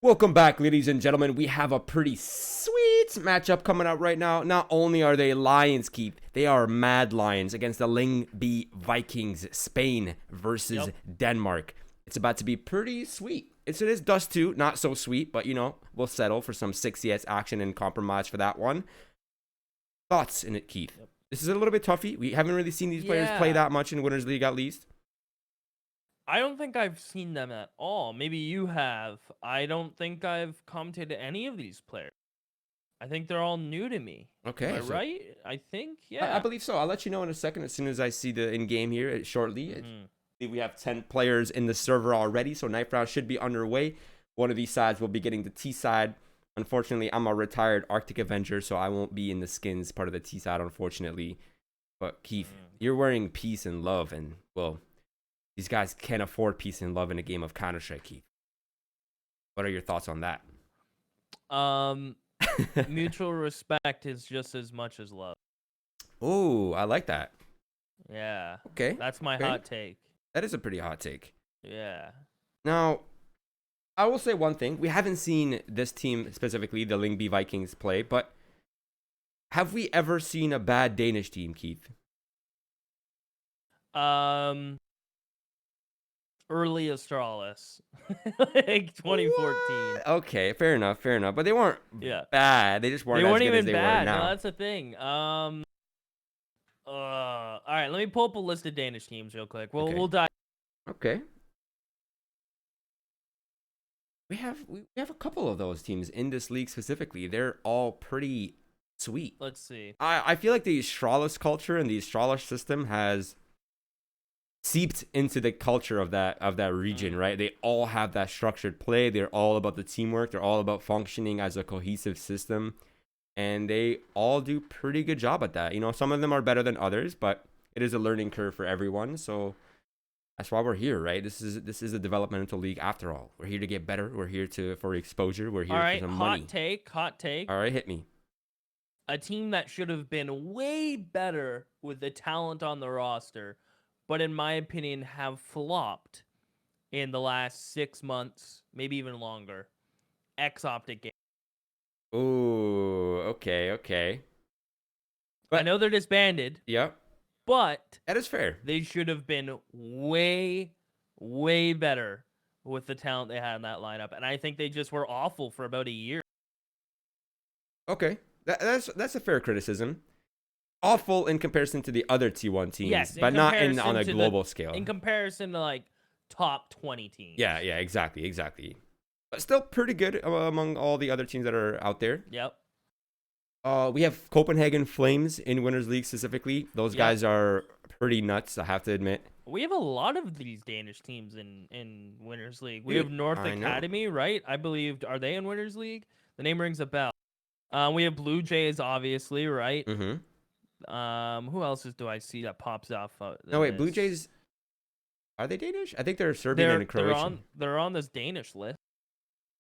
Welcome back, ladies and gentlemen. We have a pretty sweet matchup coming out right now. Not only are they Lions, Keith, they are Mad Lions against the Lyngby Vikings, Spain versus Denmark. It's about to be pretty sweet. It is Dust 2, not so sweet, but we'll settle for some 6CS action and compromise for that one. Thoughts in it, Keith? This is a little bit toughy. We haven't really seen these players play that much in Winners League, at least. I don't think I've seen them at all. Maybe you have. I don't think I've commented any of these players. I think they're all new to me. Okay. Am I right? I think, yeah. I believe so. I'll let you know in a second as soon as I see the in-game here shortly. We have 10 players in the server already, so Knife Round should be underway. One of these sides will be getting the T side. Unfortunately, I'm a retired Arctic Avenger, so I won't be in the skins part of the T side, unfortunately. But Keith, you're wearing peace and love, and, well, these guys can't afford peace and love in a game of Counter-Strike, Keith. What are your thoughts on that? Mutual respect is just as much as love. Oh, I like that. Yeah. Okay. That's my hot take. That is a pretty hot take. Yeah. Now, I will say one thing. We haven't seen this team, specifically the Lyngby Vikings, play, but have we ever seen a bad Danish team, Keith? Early Astralis, like 2014. What? Okay, fair enough. But they weren't bad. They just weren't as good as they were now. No, that's the thing. All right, let me pull up a list of Danish teams real quick. We'll dive. Okay. We have a couple of those teams in this league specifically. They're all pretty sweet. Let's see. I feel like the Astralis culture and the Astralis system has seeped into the culture of that region, right? They all have that structured play. They're all about the teamwork. They're all about functioning as a cohesive system, and they all do pretty good job at that. Some of them are better than others, but it is a learning curve for everyone. So that's why we're here, right? This is a developmental league after all. We're here to get better. We're here for exposure. We're here for some money. Hot take. All right, hit me. A team that should have been way better with the talent on the roster, but in my opinion, have flopped in the last 6 months, maybe even longer. X-Optic Game. Ooh, okay. But I know they're disbanded. Yep. But that is fair. They should have been way, way better with the talent they had in that lineup. And I think they just were awful for about a year. Okay. That's a fair criticism. Awful in comparison to the other T1 teams, but not on a global scale. In comparison to like top 20 teams. Yeah, exactly. But still pretty good among all the other teams that are out there. Yep. We have Copenhagen Flames in Winners League specifically. Those guys are pretty nuts, I have to admit. We have a lot of these Danish teams in Winners League. We have North Academy, right? I believe, are they in Winners League? The name rings a bell. We have Blue Jays, obviously, right? Mm-hmm. Who else do I see that pops off? No, wait, Blue Jays, are they Danish? I think they're Serbian and Croatian. They're on this Danish list.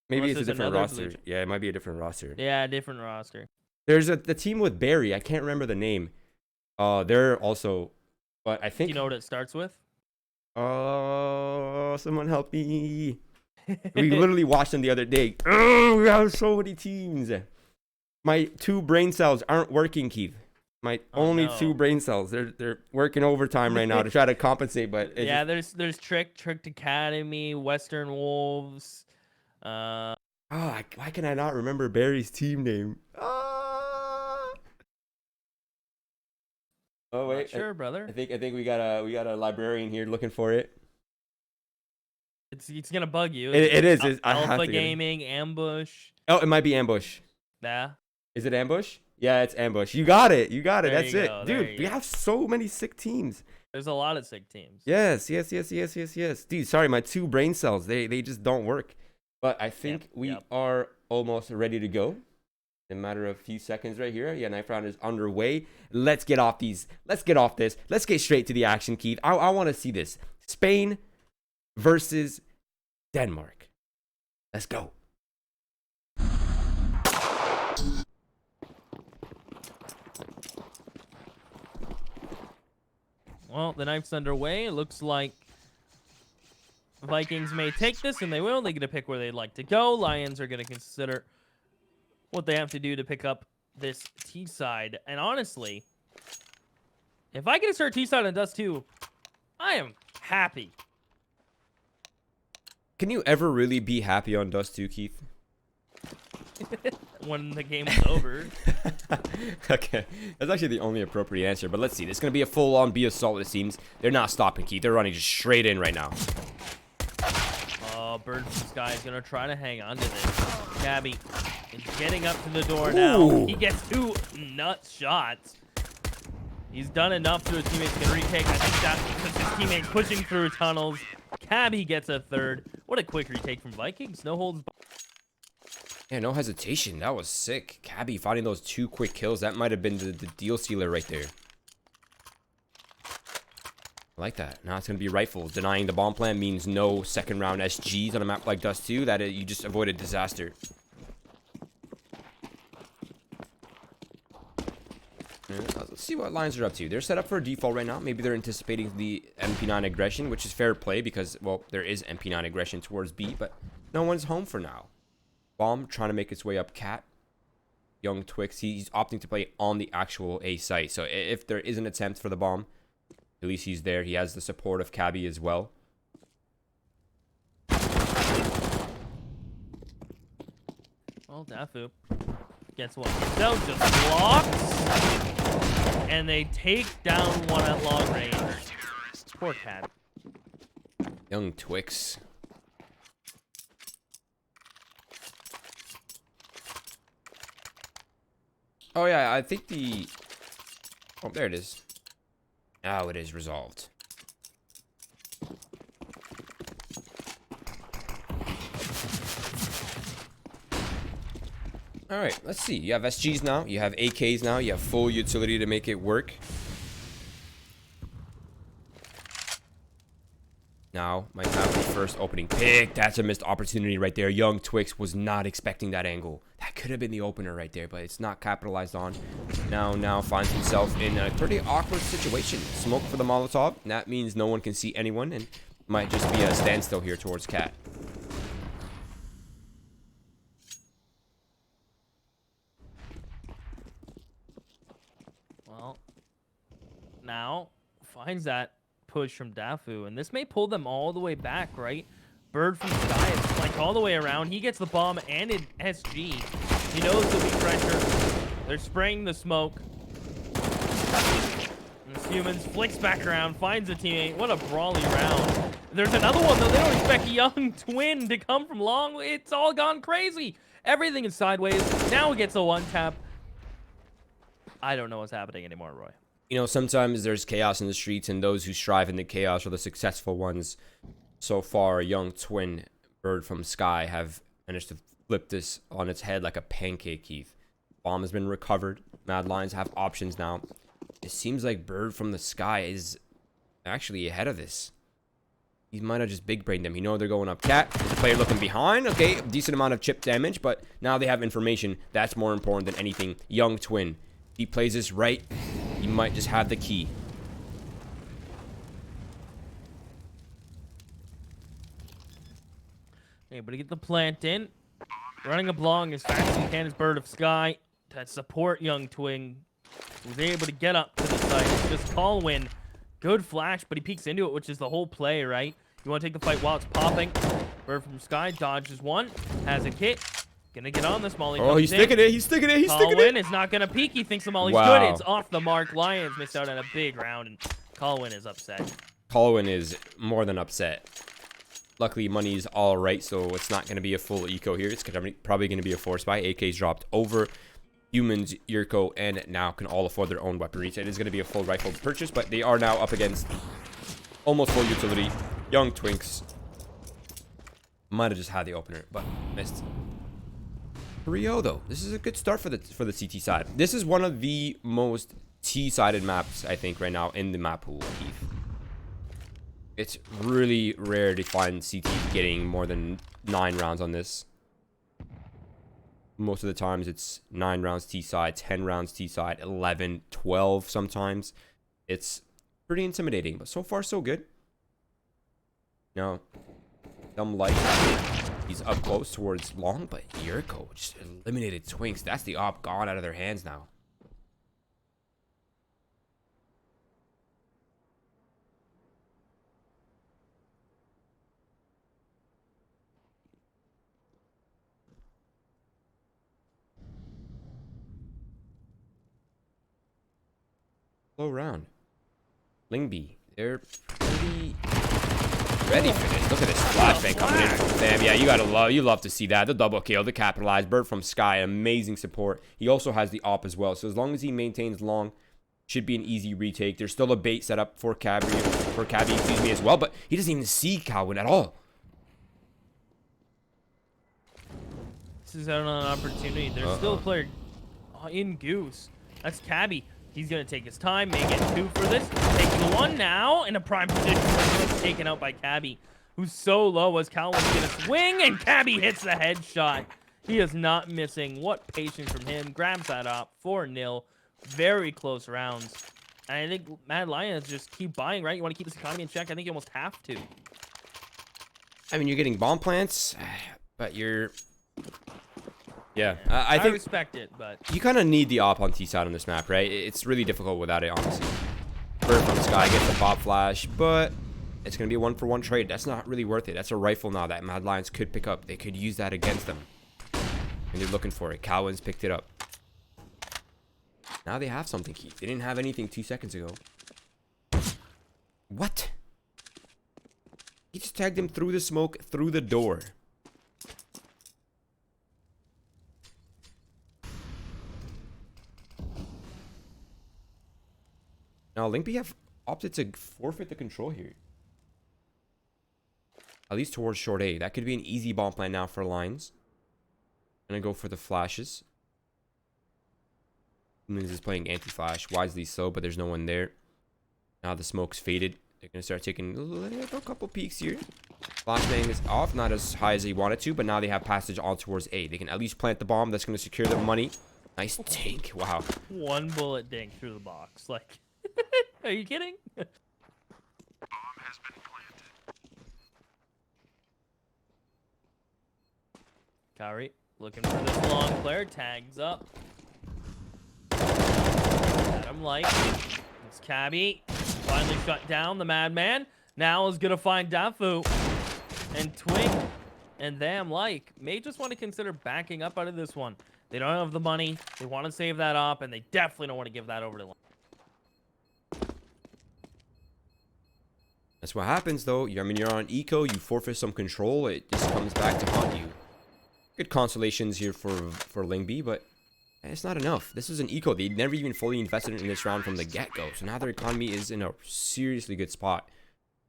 Maybe it's a different roster. Yeah, it might be a different roster. Yeah, different roster. There's the team with Barry. I can't remember the name. They're also, but I think. Do you know what it starts with? Oh, someone help me. We literally watched them the other day. Oh, we have so many teams. My 2 brain cells aren't working, Keith. My only 2 brain cells. They're working overtime right now to try to compensate, but yeah, there's Tricked Academy, Western Wolves. Why can I not remember Barry's team name? Oh wait, sure, brother. I think we got a librarian here looking for it. It's gonna bug you. It is. Alpha Gaming, Ambush. Oh, it might be Ambush. Yeah. Is it Ambush? Yeah, it's Ambush. You got it. That's it. Dude, we have so many sick teams. There's a lot of sick teams. Yes. Dude, sorry, my 2 brain cells, they just don't work. But I think we are almost ready to go. In a matter of a few seconds right here. Yeah, Knife Round is underway. Let's get off this. Let's get straight to the action, Keith. I want to see this. Spain versus Denmark. Let's go. Well, the knife's underway. It looks like Vikings may take this, and they will. They get to pick where they'd like to go. Lions are going to consider what they have to do to pick up this T-side. And honestly, if I get to start T-side on Dust 2, I am happy. Can you ever really be happy on Dust 2, Keith? When the game is over. Okay, that's actually the only appropriate answer. But let's see. This is going to be a full-on B assault, it seems. They're not stopping, Keith. They're running just straight in right now. Oh, Bird from Sky is going to try to hang on to this. Gabby is getting up to the door now. Ooh. He gets 2 nut shots. He's done enough to his teammates can retake. I think that's because his teammates pushing through tunnels. Cabby gets a 3rd. What a quick retake from Vikings. No holds barred. Yeah, no hesitation. That was sick. Cabby finding those 2 quick kills. That might have been the deal sealer right there. I like that. Now it's going to be rifles. Denying the bomb plan means no second round SGs on a map like Dust 2. You just avoided disaster. Let's see what Lions are up to. They're set up for a default right now. Maybe they're anticipating the MP9 aggression, which is fair play because, well, there is MP9 aggression towards B, but no one's home for now. Bomb trying to make its way up cat. Young Twix, he's opting to play on the actual A site. So if there is an attempt for the bomb, at least he's there. He has the support of Cabby as well. Well, Dafu gets one. So just blocks. And they take down one at long range. Poor Cat. Young Twix. Oh, yeah, I think the... Oh, there it is. Now it is resolved. Alright, let's see. You have SGs now. You have AKs now. You have full utility to make it work. Now, might have the first opening pick. That's a missed opportunity right there. Young Twix was not expecting that angle. That could have been the opener right there, but it's not capitalized on. Now finds himself in a pretty awkward situation. Smoke for the Molotov. That means no one can see anyone, and might just be a standstill here towards Cat. Well, now finds that push from Dafu, and this may pull them all the way back, right? Bird from Sky is flanked all the way around. He gets the bomb and an SG. He knows there'll be pressure. They're spraying the smoke. And this Humans flicks back around, finds a teammate. What a brawly round. There's another one, though. They don't expect a young twin to come from long. It's all gone crazy. Everything is sideways. Now it gets a one-tap. I don't know what's happening anymore, Roy. You know, sometimes there's chaos in the streets, and those who strive in the chaos are the successful ones. So far, Young Twin, Bird from Sky, have managed to flip this on its head like a pancake, Keith. Bomb has been recovered. Mad Lions have options now. It seems like Bird from the Sky is actually ahead of this. He might have just big-brained them. You know they're going up cat. The player looking behind. Okay, decent amount of chip damage, but now they have information. That's more important than anything. Young Twin. He plays this right. He might just have the key. Able to get the plant in. Running along as fast as he can is Bird of Sky to support Young Twin, who's able to get up to the site. It's just Colwyn. Good flash, but he peeks into it, which is the whole play, right? You want to take the fight while it's popping. Bird from Sky dodges one. Has a kit. Gonna get on this Molly. Oh, he's sticking it. He's sticking it. He's sticking it. Colwyn is not gonna peek. He thinks the Molly's good. It's off the mark. Lions missed out on a big round, and Colwyn is upset. Colwyn is more than upset. Luckily, money's all right, so it's not going to be a full eco here. It's probably going to be a force buy. AK's dropped over. Humans, Yurko, and now can all afford their own weaponry. So it is going to be a full rifle purchase, but they are now up against almost full utility. Young Twinks. Might have just had the opener, but missed. 3-0 though. This is a good start for the CT side. This is one of the most T-sided maps, I think, right now in the map pool, Keith. It's really rare to find CT getting more than 9 rounds on this. Most of the times it's 9 rounds T-side, 10 rounds T-side, 11, 12 sometimes. It's pretty intimidating, but so far so good. Now, Them like he's up close towards long, but Yurko just eliminated Twinks. That's the op gone out of their hands now. Slow round. Lyngby, they're pretty ready for this. Look at this flashbang coming in from them. Yeah, you love to see that. The double kill, the capitalized bird from Sky, amazing support. He also has the op as well. So as long as he maintains long, should be an easy retake. There's still a bait set up for Cabby, excuse me, as well, but he doesn't even see Calvin at all. This is out on an opportunity. There's still a player in Goose. That's Cabby. He's going to take his time, may get 2 for this. Taking 1 now in a prime position. He's taken out by Cabby, who's so low as Calvin's going to swing, and Cabby hits the headshot. He is not missing. What patience from him. Grabs that up. 4-0. Very close rounds. And I think Mad Lions just keep buying, right? You want to keep this economy in check? I think you almost have to. I mean, you're getting bomb plants, but you're... Yeah, I think respect it, but you kind of need the op on Seaside on this map, right? It's really difficult without it, honestly. Bird from Sky gets the pop flash, but it's going to be a 1-for-1 trade. That's not really worth it. That's a rifle now that Mad Lions could pick up. They could use that against them. And they're looking for it. Cowan's picked it up. Now they have something, Keith. They didn't have anything 2 seconds ago. What? He just tagged him through the smoke, through the door. Now, Lyngby have opted to forfeit the control here. At least towards short A. That could be an easy bomb plan now for Lines. Gonna go for the flashes. Moons is playing anti-flash. Wisely so, but there's no one there. Now the smoke's faded. They're gonna start taking a couple peeks here. Flashbang is off. Not as high as he wanted to, but now they have passage on towards A. They can at least plant the bomb. That's gonna secure their money. Nice dink. Wow. 1 bullet dink through the box. Like... Are you kidding? Bomb has been planted. Kyrie looking for this long player. Tags up. Adam Light. It's Cabby. Finally shut down the madman. Now is gonna find Dafu. And Twink and them like may just want to consider backing up out of this one. They don't have the money. They want to save that op, and they definitely don't want to give that over to Lines. That's what happens, though. I mean, you're on eco, you forfeit some control, it just comes back to haunt you. Good consolations here for Lyngby, but it's not enough. This is an eco. They never even fully invested in this round from the get-go, so now their economy is in a seriously good spot.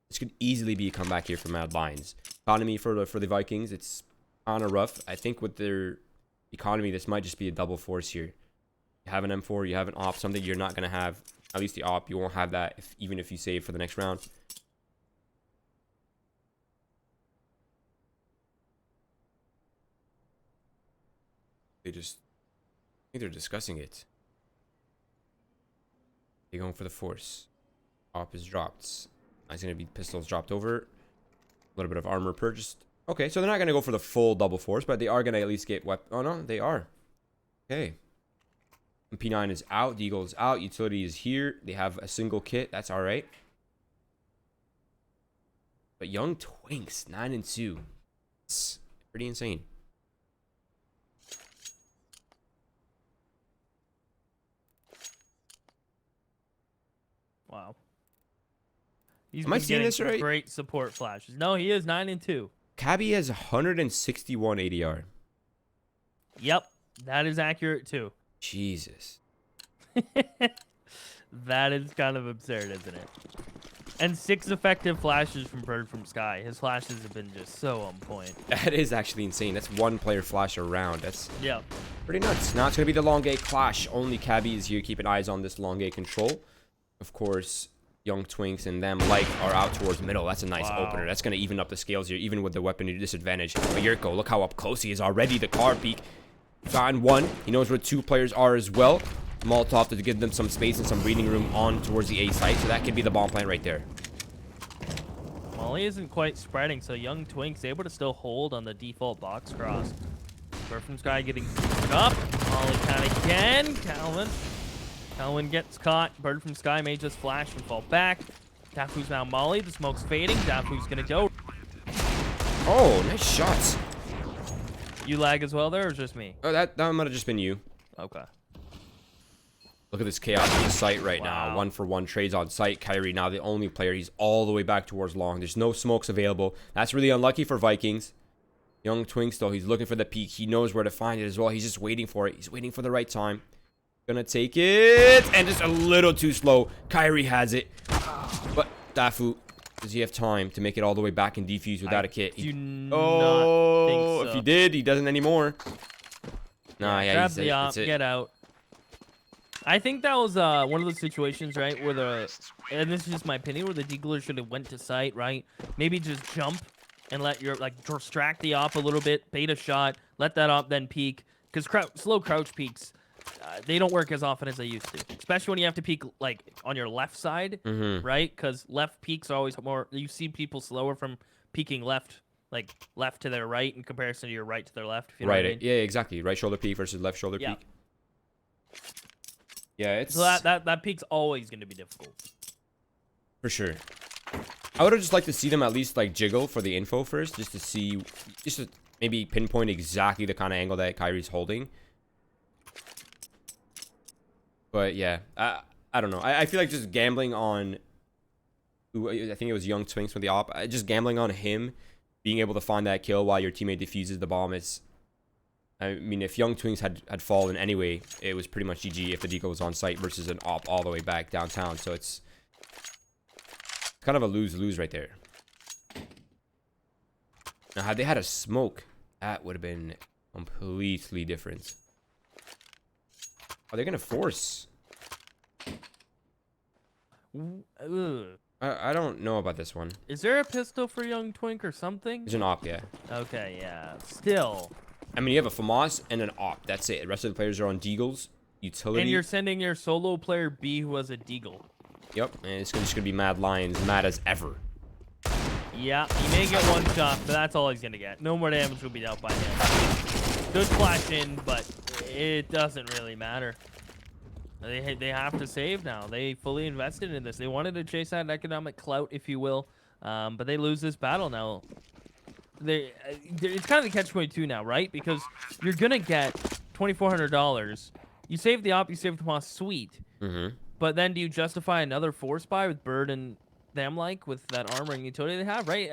This could easily be a comeback here for Mad Lions. Economy for the Vikings, it's kind of rough. I think with their economy, this might just be a double force here. You have an M4, you have an op, something you're not going to have. At least the op, you won't have that even if you save for the next round. I think they're discussing it. They're going for the force. Op is dropped. It's going to be pistols dropped over. A little bit of armor purchased. Okay, so they're not going to go for the full double force, but they are going to at least get weapon. Oh, no, they are. Okay. P9 is out. Deagle is out. Utility is here. They have a single kit. That's all right. But young Twinks, 9-2. It's pretty insane. Wow. He's Am I seeing this right? Great support flashes. No, he is 9-2. Cabby has 161 ADR. Yep, that is accurate too. Jesus. That is kind of absurd, isn't it? And 6 effective flashes from Bird from Sky. His flashes have been just so on point. That is actually insane. That's 1 player flash a round. That's pretty nuts. Now it's going to be the long A clash. Only Cabby is here. Keeping eyes on this long A control. Of course, young Twinks and them like are out towards middle. That's a nice opener. That's going to even up the scales here, even with the weapon disadvantage. But Yurko, look how up close he is already. The car peak. Found 1. He knows where 2 players are as well. Molotov to give them some space and some breathing room on towards the A site. So that could be the bomb plan right there. Molly isn't quite spreading, so Young Twink's able to still hold on the default box cross. Bird from Sky getting up. Molly count again. Calvin gets caught. Bird from Sky may just flash and fall back. Dafu's now Molly. The smoke's fading. Dafu's gonna go. Oh, nice shots. You lag as well there, or just me? Oh, that might have just been you. Okay. Look at this chaos on site right Wow. now. 1-for-1 trades on site. Kyrie now the only player. He's all the way back towards long. There's no smokes available. That's really unlucky for Vikings. Young Twinks, though, he's looking for the peak. He knows where to find it as well. He's just waiting for it. He's waiting for the right time. Gonna take it. And just a little too slow. Kyrie has it. But Dafu, does he have time to make it all the way back and defuse without a kit? Do not think so. If he did, he doesn't anymore. Nah, yeah, grab the op, get out. I think that was one of those situations, right, where and this is just my opinion, where the deagler should have went to site, right? Maybe just jump and let your, like, distract the op a little bit, bait a shot, let that op then peek. Because slow crouch peeks, they don't work as often as they used to. Especially when you have to peek, like, on your left side, right? Because left peeks are always more, you see people slower from peeking left, like, left to their right in comparison to your right to their left, if you know what I mean. Yeah, exactly. Right shoulder peek versus left shoulder peek. Yeah, it's... So that peek's always going to be difficult. For sure. I would have just liked to see them at least, like, jiggle for the info first, just to see, just to maybe pinpoint exactly the kind of angle that Kyrie's holding. But, yeah, I don't know. I feel like just gambling on, I think it was Young Twinks from the op, just gambling on him being able to find that kill while your teammate defuses the bomb is... I mean, if Young Twinks had fallen anyway, it was pretty much GG if the deco was on site versus an op all the way back downtown. So it's kind of a lose-lose right there. Now, had they had a smoke, that would have been completely different. Are they going to force? Ugh. I don't know about this one. Is there a pistol for Young Twink or something? There's an op, yeah. Okay, yeah. Still. I mean, you have a FAMAS and an op. That's it. The rest of the players are on deagles, utility. And you're sending your solo player B who has a deagle. Yep, and it's just going to be Mad Lions, mad as ever. Yeah, he may get one shot, but that's all he's going to get. No more damage will be dealt by him. Good flash in, but it doesn't really matter. They have to save now. They fully invested in this. They wanted to chase that economic clout, if you will, but they lose this battle now. It's kind of the catch-22 now, right? Because you're gonna get $2,400. You save the op, you save the moss, sweet. But then do you justify another force buy with Bird and them, like, with that armor and utility they have, right?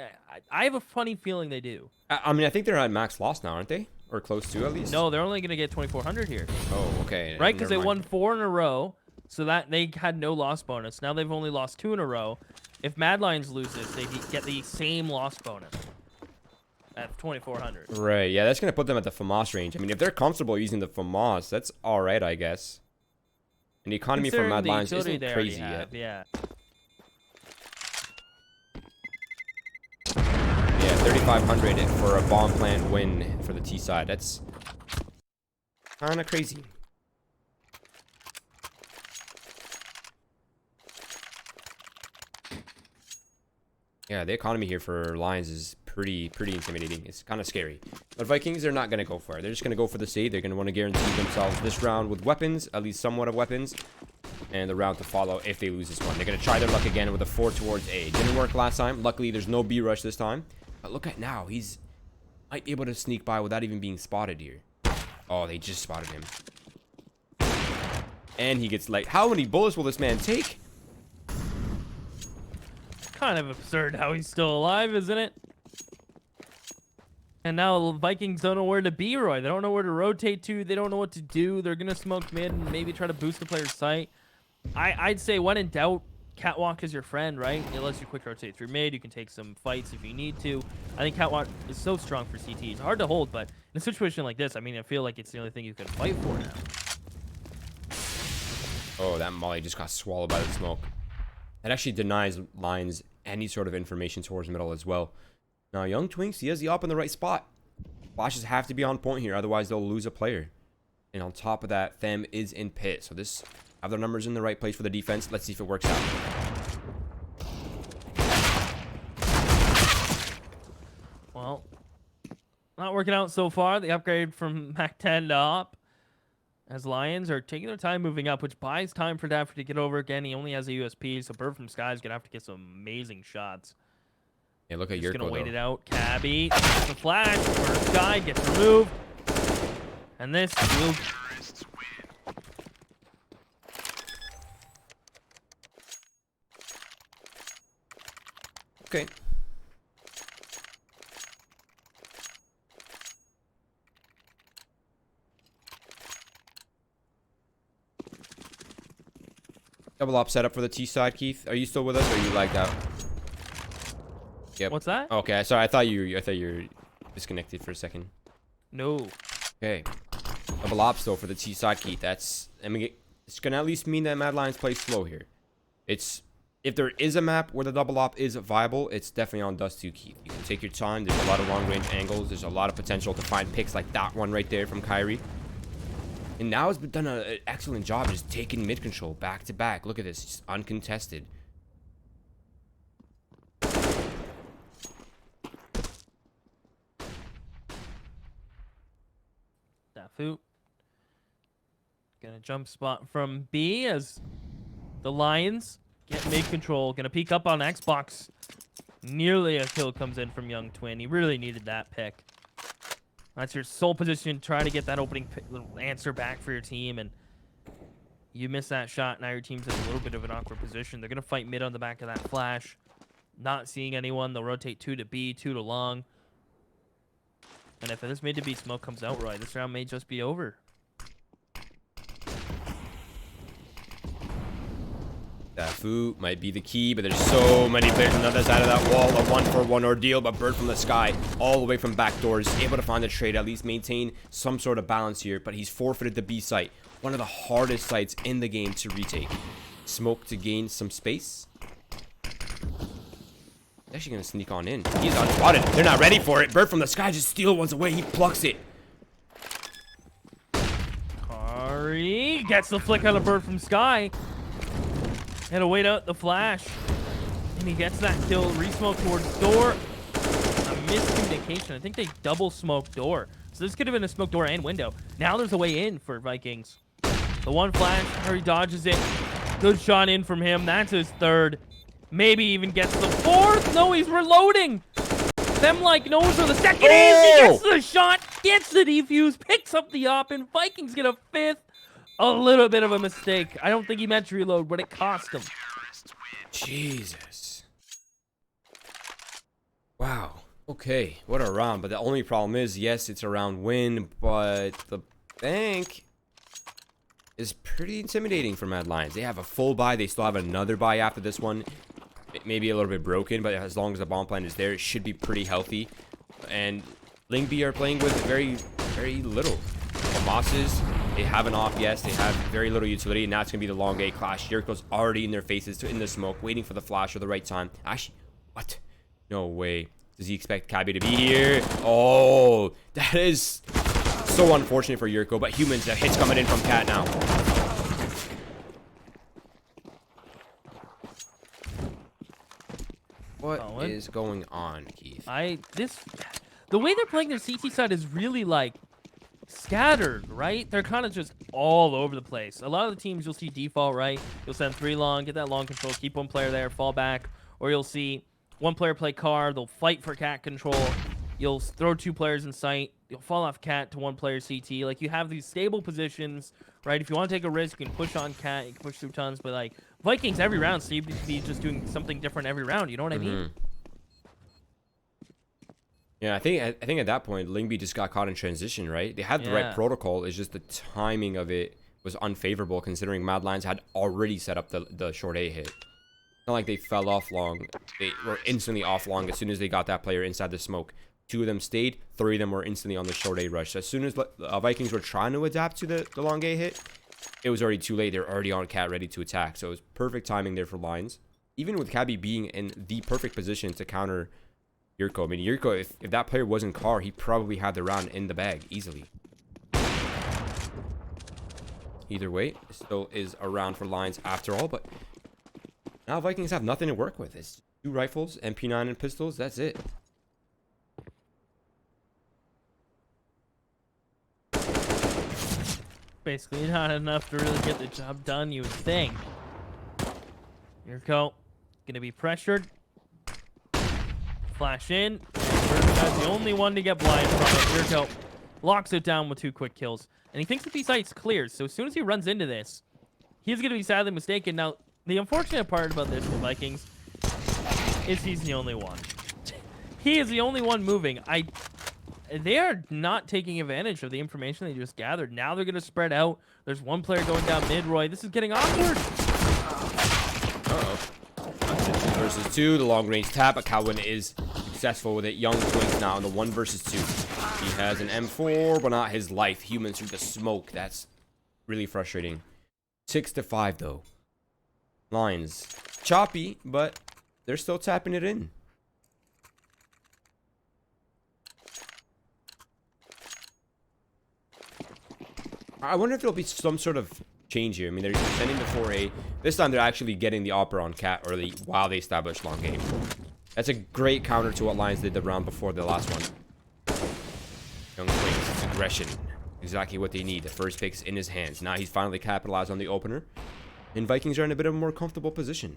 I have a funny feeling they do. I mean, I think they're at max loss now, aren't they? Or close to, at least? No, they're only gonna get 2,400 here. Oh, okay. Right, because they won 4 in a row, so that they had no loss bonus. Now they've only lost 2 in a row. If Mad Lions lose this, they get the same loss bonus. At 2,400. Right, yeah, that's going to put them at the FAMAS range. I mean, if they're comfortable using the FAMAS, that's alright, I guess. And the economy for Mad Lions isn't crazy yet. Yeah. Yeah, 3,500 for a bomb plant win for the Seaside. That's kind of crazy. Yeah, the economy here for Lions is pretty intimidating. It's kind of scary. But Vikings, they're not going to go for it. They're just going to go for the save. They're going to want to guarantee themselves this round with weapons, at least somewhat of weapons, and the round to follow if they lose this one. They're going to try their luck again with a 4 towards A. Didn't work last time. Luckily, there's no B rush this time. But look at now. He's might be able to sneak by without even being spotted here. Oh, they just spotted him. And he gets light. How many bullets will this man take? Kind of absurd how he's still alive, isn't it? And now the Vikings don't know where to be, Roy. They don't know where to rotate to. They don't know what to do. They're going to smoke mid and maybe try to boost the player's sight. I'd say when in doubt, Catwalk is your friend, right? It lets you quick rotate through mid. You can take some fights if you need to. I think Catwalk is so strong for CT. It's hard to hold, but in a situation like this, I mean, I feel like it's the only thing you can fight for now. Oh, that Molly just got swallowed by the smoke. That actually denies Lions any sort of information towards middle as well. Now, Young Twinks, he has the op in the right spot. Flashes have to be on point here, otherwise they'll lose a player. And on top of that, Fem is in pit. So this have their numbers in the right place for the defense. Let's see if it works out. not working out so far. The upgrade from Mac 10 to Op. As Lions are taking their time moving up, which buys time for Daffy to get over again. He only has a USP, so Bird from Sky is going to have to get some amazing shots. Yeah, look at Just Yurko, going to wait though. it out. Cabby, the flash, Bird Sky gets removed. And this will... Okay. Double op setup for the T side, Keith. Are you still with us, or are you lagged out? Yep. What's that? Okay, sorry. I thought you were disconnected for a second. No. Okay. Double ops though for the T side, Keith. It's gonna at least mean that Mad Lions play slow here. If there is a map where the double op is viable, it's definitely on Dust 2, Keith. You can take your time. There's a lot of long range angles. There's a lot of potential to find picks like that one right there from Kyrie. And now has done an excellent job just taking mid control back to back. Look at this, just uncontested. Dafu. Gonna jump spot from B as the Lions get mid control. Gonna peek up on Xbox. Nearly a kill comes in from Young Twin. He really needed that pick. That's your sole position. Try to get that opening answer back for your team, and you miss that shot. Now your team's in a little bit of an awkward position. They're gonna fight mid on the back of that flash. Not seeing anyone, they'll rotate 2 to B, 2 to long. And if this mid to B smoke comes out right, this round may just be over. Dafu might be the key, but there's so many players on the other side of that wall. A 1-for-1 ordeal, but Bird from the Sky, all the way from back doors, able to find the trade, at least maintain some sort of balance here, but he's forfeited the B site. One of the hardest sites in the game to retake. Smoke to gain some space. He's actually going to sneak on in. He's unspotted. They're not ready for it. Bird from the Sky just steals ones away. He plucks it. Kari gets the flick out of Bird from Sky. Had to wait out the flash. And he gets that kill. Resmoke towards door. A miscommunication. I think they double smoke door. So this could have been a smoke door and window. Now there's a way in for Vikings. The one flash. Harry dodges it. Good shot in from him. That's his third. Maybe even gets the fourth. No, he's reloading. Them like knows where the second is. He gets the shot. Gets the defuse. Picks up the op. And Vikings get a fifth. A little bit of a mistake. I don't think he meant to reload, but it cost him. Jesus. Wow. Okay, what a round. But the only problem is, yes, it's a round win, but the bank is pretty intimidating for Mad Lions. They have a full buy. They still have another buy after this one. It may be a little bit broken, but as long as the bomb plan is there, it should be pretty healthy. And Lyngby are playing with very, very little. Mosses, they have an off, yes, they have very little utility, and now it's gonna be the long A clash. Yurko's already in their faces, in the smoke, waiting for the flash or the right time. Actually, what? No way. Does he expect Cabby to be here? Oh, that is so unfortunate for Yurko, but humans, that hit's coming in from Cat now. What is going on, Keith? The way they're playing their CT side is really like scattered, right? They're kind of just all over the place. A lot of the teams you'll see default, right? You'll send 3 long, get that long control, keep one player there, fall back, or you'll see one player play car, they'll fight for cat control. You'll throw 2 players in sight, you'll fall off cat to 1 player CT. Like, you have these stable positions, right? If you want to take a risk, you can push on cat, you can push through tons, but like Vikings every round seem to be just doing something different every round. You know what I mean? Yeah, I think at that point, Lyngby just got caught in transition, right? They had the right protocol. It's just the timing of it was unfavorable, considering Mad Lions had already set up the short A hit. Not like they fell off long. They were instantly off long as soon as they got that player inside the smoke. 2 of them stayed. 3 of them were instantly on the short A rush. So as soon as Vikings were trying to adapt to the long A hit, it was already too late. They're already on cat, ready to attack. So it was perfect timing there for Lions. Even with Cabby being in the perfect position to counter Yurko. I mean, Yurko, if that player wasn't Carr, he probably had the round in the bag easily. Either way, it still is a round for Lions after all, but now Vikings have nothing to work with. It's 2 rifles, MP9 and pistols, that's it. basically. Not enough to really get the job done, you would think. Yurko gonna be pressured. Flash in. That's the only one to get blind from it. Yurko locks it down with 2 quick kills. And he thinks that B-site's clear, so as soon as he runs into this, he's gonna be sadly mistaken. Now, the unfortunate part about this for Vikings is he's the only one. He is the only one moving. They are not taking advantage of the information they just gathered. Now they're going to spread out. There's one player going down mid, Roy. This is getting awkward. Uh-oh. 2 versus 2. The long-range tap. Akawin is successful with it. Young Twins now in the 1 versus 2. He has an M4, but not his life. Humans through the smoke. That's really frustrating. 6-5, though. Lines. Choppy, but they're still tapping it in. I wonder if there'll be some sort of change here. I mean, they're sending the 4A. This time, they're actually getting the opera on cat early while they establish long game. That's a great counter to what Lions did the round before the last one. Young Twins, aggression. Exactly what they need. The first pick's in his hands. Now he's finally capitalized on the opener. And Vikings are in a bit of a more comfortable position.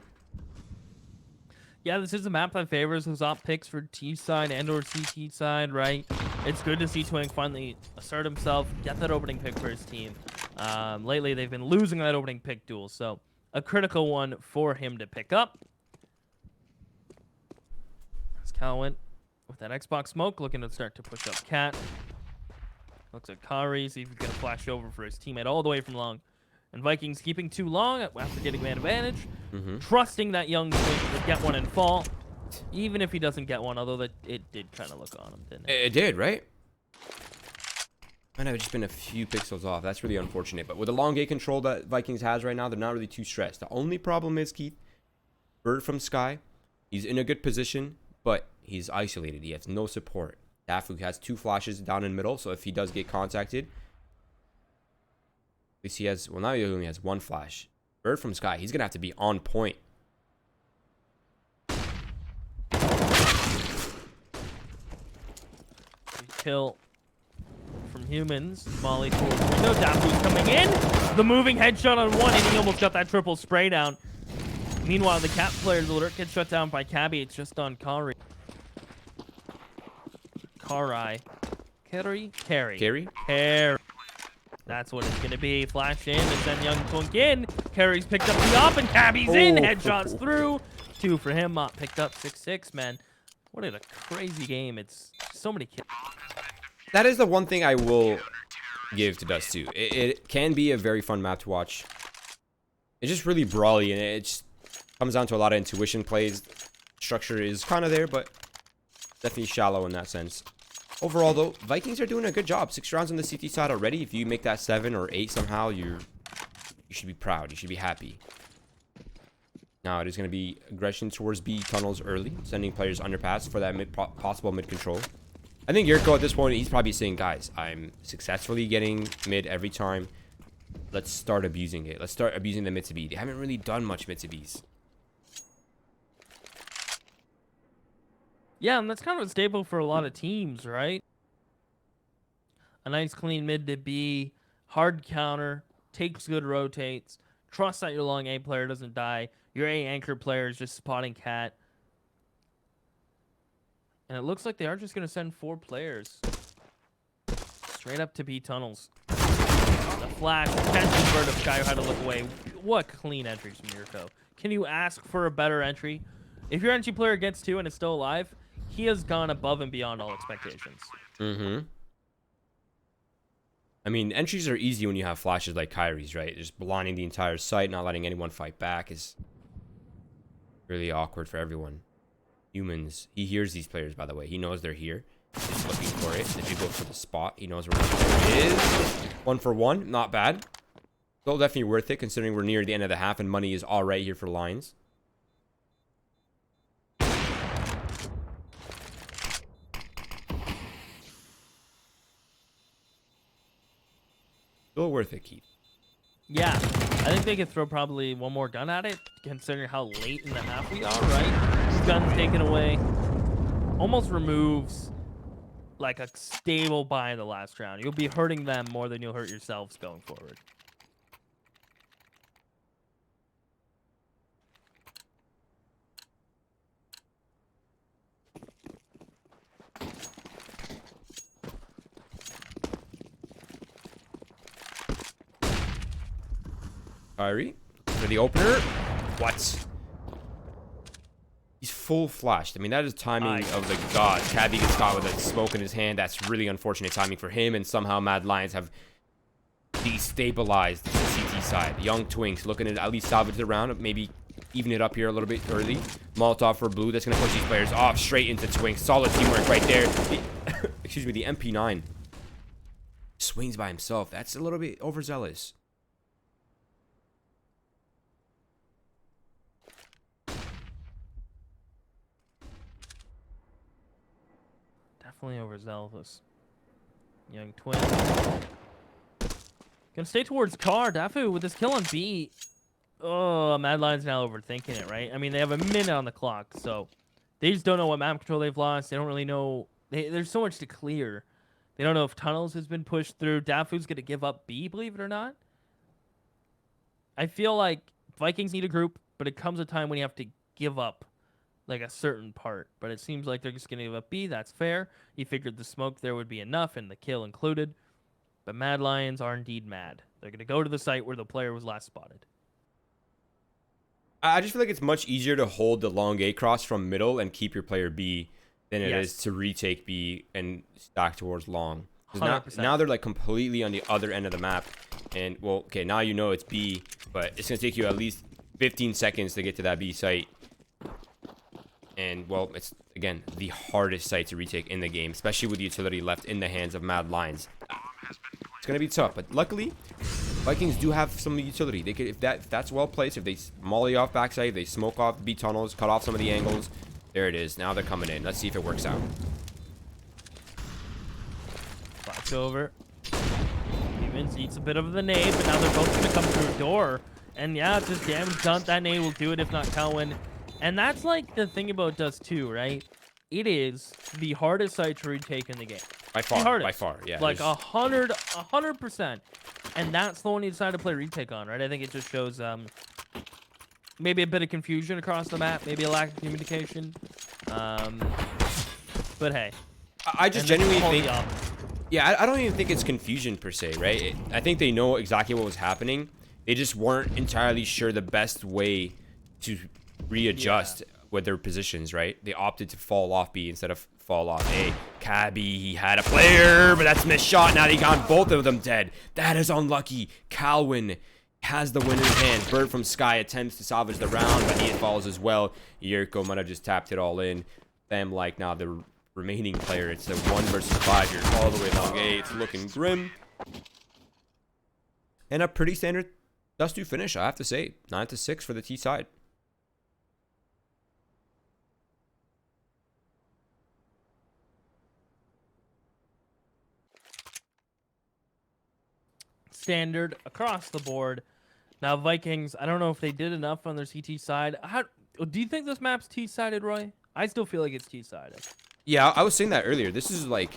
Yeah, this is a map that favors those op picks for T side and or CT side, right? It's good to see Twink finally assert himself, get that opening pick for his team. Lately, they've been losing that opening pick duel, so a critical one for him to pick up. As Cal went with that Xbox smoke, looking to start to push up Cat. Looks at Kari, see if he's going to flash over for his teammate all the way from long. And Vikings keeping too long after getting man advantage. Trusting that young Twink would get one and fall. Even if he doesn't get one, although it did kind of look on him, didn't it? It did, right? Might have just been a few pixels off. That's really unfortunate. But with the long gate control that Vikings has right now, they're not really too stressed. The only problem is, Keith, Bird from Sky, he's in a good position, but he's isolated. He has no support. Dafu has 2 flashes down in the middle, so if he does get contacted, at least he has, well, now he only has 1 flash. Bird from Sky, he's going to have to be on point. Kill from humans. Molly towards window. Dafu's coming in. The moving headshot on 1, and he almost got that triple spray down. Meanwhile, the Cat player, the lurk gets shut down by Cabby. It's just on Kari. Carry. That's what it's going to be. Flash in and send young Twink in. Carry's picked up the op and Cabby's in. Headshots through. 2 for him. Mott picked up 6-6, man. What a crazy game. It's so many kills. That is the one thing I will give to Dust 2. It can be a very fun map to watch. It's just really brawly, and it just comes down to a lot of intuition plays. Structure is kind of there, but definitely shallow in that sense. Overall, though, Vikings are doing a good job. 6 rounds on the CT side already. If you make that 7 or 8 somehow, you should be proud. You should be happy. Now, it is going to be aggression towards B tunnels early, sending players underpass for that possible mid control. I think Yurko at this point, he's probably saying, guys, I'm successfully getting mid every time. Let's start abusing it. Let's start abusing the mid to B. They haven't really done much mid to Bs. Yeah, and that's kind of a staple for a lot of teams, right? A nice clean mid to B, hard counter, takes good rotates, trust that your long A player doesn't die. Your A anchor player is just spotting Cat. And it looks like they are just going to send 4 players straight up to B tunnels. The flash, catches Bird of Sky who had to look away. What clean entries from Yurko. Can you ask for a better entry? If your entry player gets 2 and is still alive, he has gone above and beyond all expectations. I mean, entries are easy when you have flashes like Kyrie's, right? Just blinding the entire site, not letting anyone fight back is really awkward for everyone. Humans, he hears these players, by the way. He knows they're here. He's looking for it. If you go for the spot, he knows where it is. 1 for 1, not bad. Still definitely worth it, considering we're near the end of the half and money is all right here for Lions. Still worth it, Keith. Yeah, I think they could throw probably 1 more gun at it, considering how late in the half we are, right? Gun taken away. Almost removes like a stable buy in the last round. You'll be hurting them more than you'll hurt yourselves going forward. Kyrie for the opener. What? He's full flashed. I mean, that is timing of the gods. Cabby gets caught with a smoke in his hand. That's really unfortunate timing for him. And somehow Mad Lions have destabilized the CT side. Young Twinks looking at least salvage the round. Maybe even it up here a little bit early. Molotov for Blue. That's going to push these players off straight into Twinks. Solid teamwork right there. Excuse me, the MP9 swings by himself. That's a little bit overzealous. Definitely overzealous. Young Twin. Gonna stay towards car. Dafu with his kill on B. Oh, Mad Lion's now overthinking it, right? I mean, they have a minute on the clock, so they just don't know what map control they've lost. They don't really know. There's so much to clear. They don't know if tunnels has been pushed through. Dafu's gonna give up B, believe it or not. I feel like Vikings need a group, but it comes a time when you have to give up like a certain part, but it seems like they're just gonna give up B. That's fair. He figured the smoke there would be enough and the kill included, but Mad Lions are indeed mad. They're gonna go to the site where the player was last spotted. I just feel like it's much easier to hold the long A cross from middle and keep your player B than it is to retake B and stack towards long. Now they're like completely on the other end of the map, and well, okay, now you know it's B, but it's gonna take you at least 15 seconds to get to that B site. And, well, it's, again, the hardest site to retake in the game, especially with the utility left in the hands of Mad Lions. It's going to be tough, but luckily, Vikings do have some utility. They could, if that's well placed, if they molly off backside, if they smoke off B tunnels, cut off some of the angles, there it is. Now they're coming in. Let's see if it works out. Box over. Evans eats a bit of the nade, but now they're both going to come through a door. And, yeah, it's just damage done. That nade will do it, if not Cowan. And that's like the thing about Dust 2, right? It is the hardest site to retake in the game. By far, yeah. Like 100%. And that's the one you decide to play retake on, right? I think it just shows maybe a bit of confusion across the map, maybe a lack of communication. But hey. I just genuinely think... Yeah, I don't even think it's confusion per se, right? I think they know exactly what was happening. They just weren't entirely sure the best way to readjust with their positions, right? They opted to fall off B instead of fall off A. Cabby, he had a player, but that's a missed shot. Now they got both of them dead. That is unlucky. Calwin has the win in his hand. Bird from Sky attempts to salvage the round, but he falls as well. Yurko might have just tapped it all in. Them like now the remaining player. It's a 1 versus 5 here, all the way along A. It's looking grim. And a pretty standard Dust 2 finish, I have to say. 9-6 for the T side. Standard across the board. Now Vikings, I don't know if they did enough on their CT side. Do you think this map's T-sided, Roy? I still feel like it's T-sided. Yeah, I was saying that earlier. This is like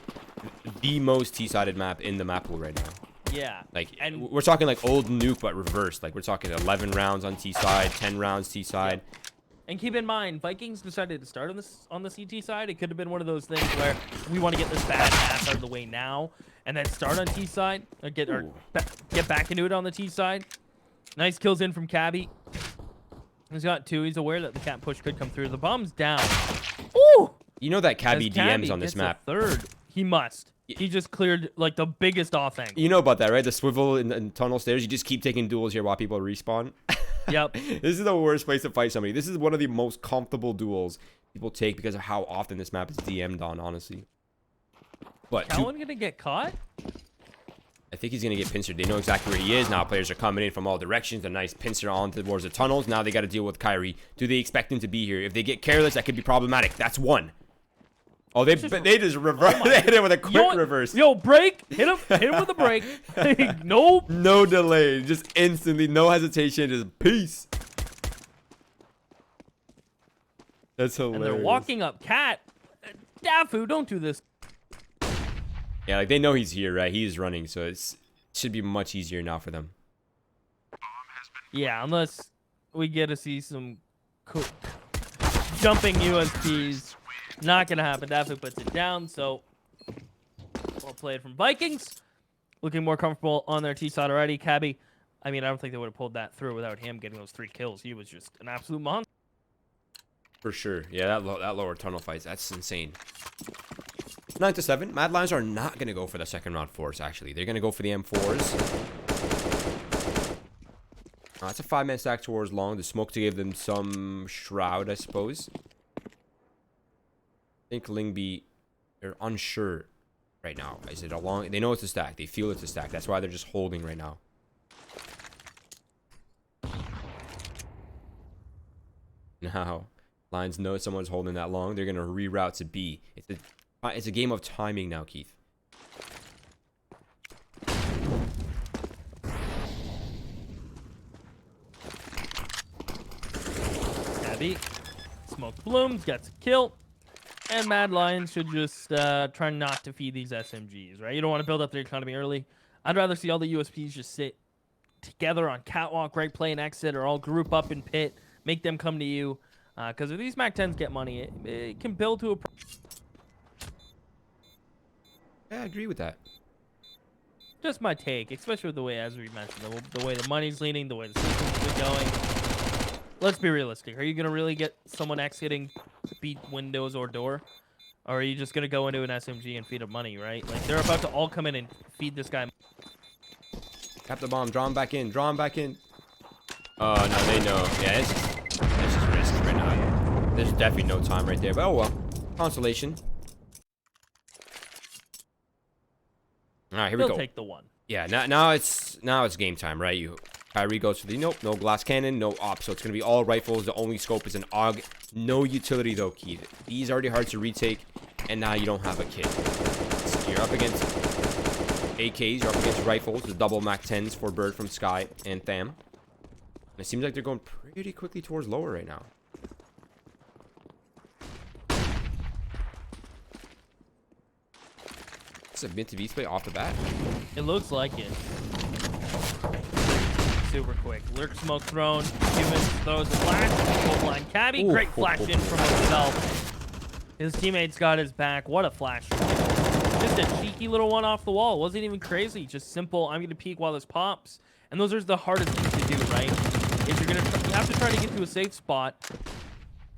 the most T-sided map in the map pool right now. Yeah. Like, and we're talking like old Nuke, but reversed. Like, we're talking 11 rounds on T-side, 10 rounds T-side. Yep. And keep in mind, Vikings decided to start on the CT side. It could have been one of those things where we want to get this bad pass out of the way now, and then start on T side, or get back into it on the T side. Nice kills in from Cabby. He's got 2. He's aware that the cat push could come through. The bomb's down. Ooh! You know that Cabby DMs on this map. Third. He must. He just cleared like the biggest off angle. You know about that, right? The swivel and tunnel stairs. You just keep taking duels here while people respawn. Yep. This is the worst place to fight somebody. This is one of the most comfortable duels people take because of how often this map is DM'd on, honestly. But Cowan gonna get caught? I think he's gonna get pincered. They know exactly where he is now. Players are coming in from all directions. A nice pincer on towards the tunnels. Now they got to deal with Kyrie. Do they expect him to be here? If they get careless, that could be problematic. That's one. Oh, they just reverse. They hit him with a quick reverse. Yo, break! Hit him with a break. Nope. No delay. Just instantly, no hesitation. Just peace. That's hilarious. And they're walking up. Cat, Dafu, don't do this. Yeah, like they know he's here, right? He's running, so it should be much easier now for them. Yeah, unless we get to see some jumping USPs. Not going to happen. Definitely puts it down. So, well played from Vikings. Looking more comfortable on their T side already. Cabby, I mean, I don't think they would have pulled that through without him getting those 3 kills. He was just an absolute monster. For sure. Yeah, that lower tunnel fights, that's insane. 9-7. Mad Lions are not going to go for the second round force, actually. They're going to go for the M4s. It's a 5-man stack towards long. The smoke to give them some shroud, I suppose. I think Lyngby, they're unsure right now. Is it a long? They know it's a stack. They feel it's a stack. That's why they're just holding right now. Now, Lions know someone's holding that long. They're going to reroute to B. It's a game of timing now, Keith. Cabby, smoke blooms, gets a kill. And Mad Lions should just try not to feed these SMGs, right? You don't want to build up their economy early. I'd rather see all the USPs just sit together on catwalk, right play and exit, or all group up in pit, make them come to you. Because if these MAC-10s get money, it can build to a... Yeah, I agree with that. Just my take, especially with the way, as we mentioned, the way the money's leaning, the way the system's been going. Let's be realistic. Are you going to really get someone exiting beat windows or door? Or are you just going to go into an SMG and feed up money, right? Like, they're about to all come in and feed this guy. Cap the bomb. Draw him back in. Draw him back in. Oh, no, they know. Yeah, it's just risk right now. There's definitely no time right there. But, oh, well. Consolation. All right, here we go. They'll take the one. Yeah, now it's game time, right? Kyrie goes for the nope, no glass cannon, no op, so it's gonna be all rifles. The only scope is an AUG. No utility though, Keith. These are already hard to retake, and now you don't have a kit. So you're up against AKs, you're up against rifles, the double MAC-10s for Bird from Sky and Tham. And it seems like they're going pretty quickly towards lower right now. It's a mid to V split off the bat. It looks like it. Super quick. Lurk smoke thrown. Humans throws the flash. Full blind Cabby. Great flash in from himself. His teammates got his back. What a flash. Just a cheeky little one off the wall. Wasn't even crazy. Just simple. I'm going to peek while this pops. And those are the hardest things to do, right? Is you have to try to get to a safe spot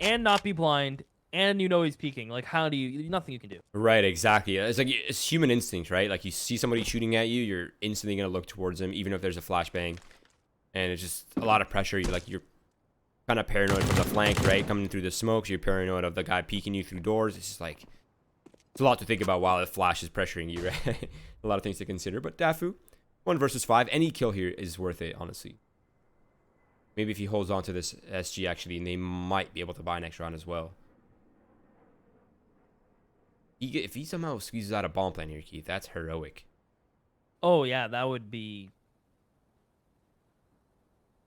and not be blind. And you know he's peeking. Like, how do you... Nothing you can do. Right, exactly. It's like it's human instinct, right? Like, you see somebody shooting at you, you're instantly going to look towards them, even if there's a flashbang. And it's just a lot of pressure. You're kind of paranoid from the flank, right? Coming through the smokes, you're paranoid of the guy peeking you through doors. It's just like... It's a lot to think about while the flash is pressuring you, right? A lot of things to consider. But Dafu, 1 versus 5. Any kill here is worth it, honestly. Maybe if he holds on to this SG, actually, and they might be able to buy next round as well. If he somehow squeezes out a bomb plan here, Keith, that's heroic. Oh, yeah, that would be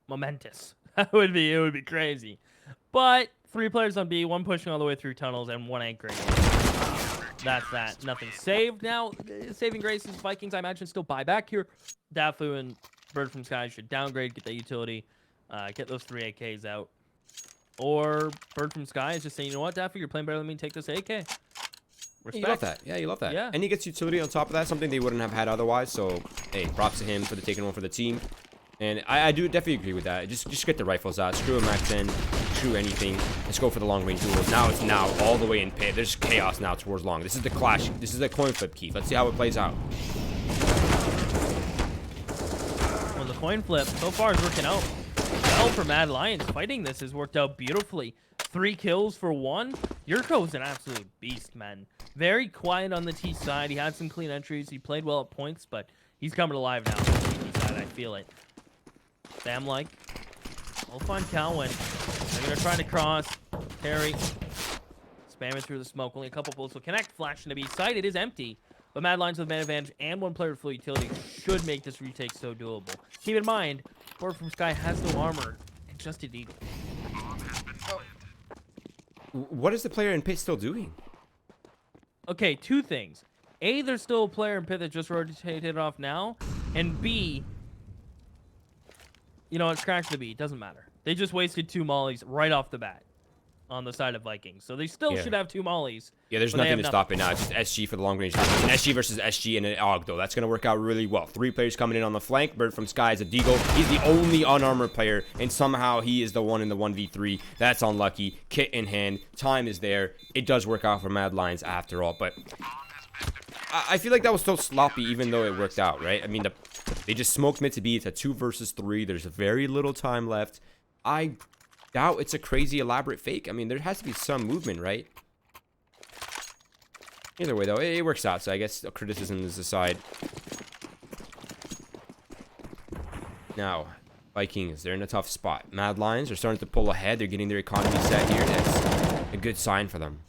momentous. It would be crazy. But 3 players on B, 1 pushing all the way through tunnels, and 1 anchoring. That's that. Nothing saved. Now, saving graces, Vikings, I imagine, still buy back here. Dafu and Bird from Sky should downgrade, get that utility, get those 3 AKs out. Or Bird from Sky is just saying, you know what, Dafu, you're playing better than me, take this AK. Respect. You love that. Yeah, you love that. Yeah. And he gets utility on top of that, something they wouldn't have had otherwise. So, hey, props to him for taking one for the team. And I do definitely agree with that. Just get the rifles out. Screw a MAC-10. Screw anything. Let's go for the long-range duels. Now it's all the way in pit. There's chaos now towards long. This is the clash. This is the coin flip, Keith. Let's see how it plays out. Well, the coin flip so far is working out well for Mad Lions. Fighting this has worked out beautifully. 3 kills for 1. Yurko's an absolute beast, man. Very quiet on the T side. He had some clean entries. He played well at points, but he's coming alive now on the T side. I feel it. Sam like. We'll find Calwin. They're going to try to cross. Terry. Spamming through the smoke. Only a couple bullets will connect. Flash in the B side. It is empty. But Mad Lions with man advantage and 1 player with full utility should make this retake so doable. Keep in mind, Bird from Sky has no armor and just an eagle. What is the player in pit still doing? Okay, 2 things. A, there's still a player in pit that just rotated off now, and B, you know what, scratch the B, doesn't matter. They just wasted 2 mollies right off the bat on the side of Vikings, so they still should have 2 mollies. Yeah, there's nothing to stop it now. It's just SG for the long range. SG versus SG and an AUG, though. That's going to work out really well. 3 players coming in on the flank. Bird from Sky is a Deagle. He's the only unarmored player, and somehow he is the one in the 1v3. That's unlucky. Kit in hand. Time is there. It does work out for Mad Lions after all, but I feel like that was so sloppy even though it worked out, right? I mean, they just smoked mid to B. It's a 2 versus 3. There's very little time left. I doubt it's a crazy elaborate fake. I mean, there has to be some movement, right? Either way, though, it works out, so I guess criticism is aside. Now, Vikings, they're in a tough spot. Mad Lions are starting to pull ahead. They're getting their economy set here. That's a good sign for them.